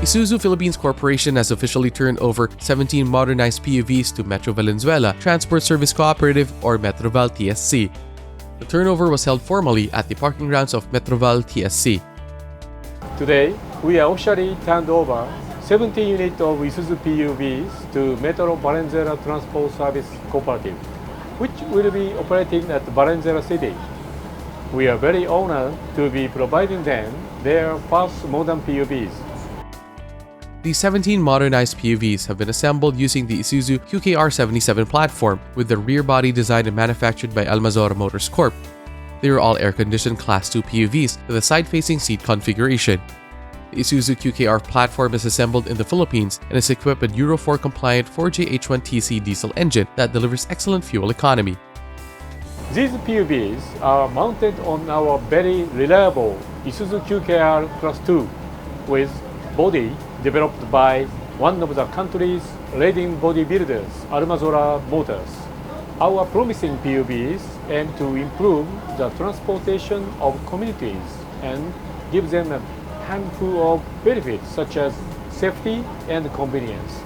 Isuzu Philippines Corporation has officially turned over 17 modernized PUVs to Metro Valenzuela Transport Service Cooperative or Metroval TSC. The turnover was held formally at the parking grounds of Metroval TSC. Today, we are officially turned over 70 units of Isuzu PUVs to Metro Valenzuela Transport Service Cooperative, which will be operating at Valenzuela City. We are very honored to be providing them their first modern PUVs. These 17 modernized PUVs have been assembled using the Isuzu QKR77 platform with the rear body designed and manufactured by Almazora Motors Corp. They are all air-conditioned Class 2 PUVs with a side-facing seat configuration. The Isuzu QKR platform is assembled in the Philippines and is equipped with Euro 4 compliant 4J-H1TC diesel engine that delivers excellent fuel economy. These PUVs are mounted on our very reliable Isuzu QKR Class 2 with body developed by one of the country's leading bodybuilders, Almazora Motors. Our promising PUVs aim to improve the transportation of communities and give them a handful of benefits such as safety and convenience.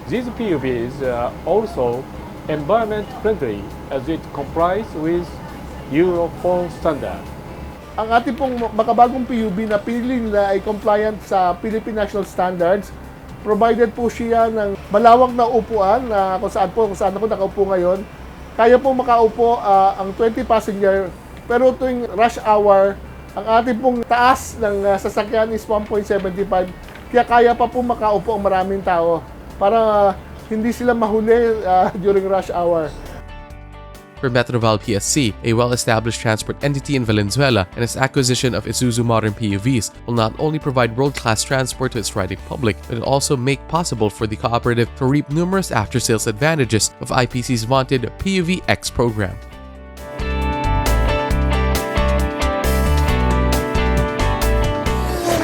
These PUVs are also environment friendly as it complies with Euro 4 standard. Ang ating pong makabagong PUV na pinili nila ay compliant sa Philippine National Standards. Provided po siya ng malawak na upuan na kung saan ako nakaupo ngayon. Kaya po makaupo ang 20 passenger, pero tuwing rush hour, ang ating pong taas ng sasakyan is 1.75. Kaya kaya pa po makaupo ang maraming tao para hindi sila mahuli during rush hour. For Metroval TSC, a well-established transport entity in Valenzuela, and its acquisition of Isuzu modern PUVs will not only provide world-class transport to its riding public, but it will also make possible for the cooperative to reap numerous after-sales advantages of IPC's vaunted PUV X program.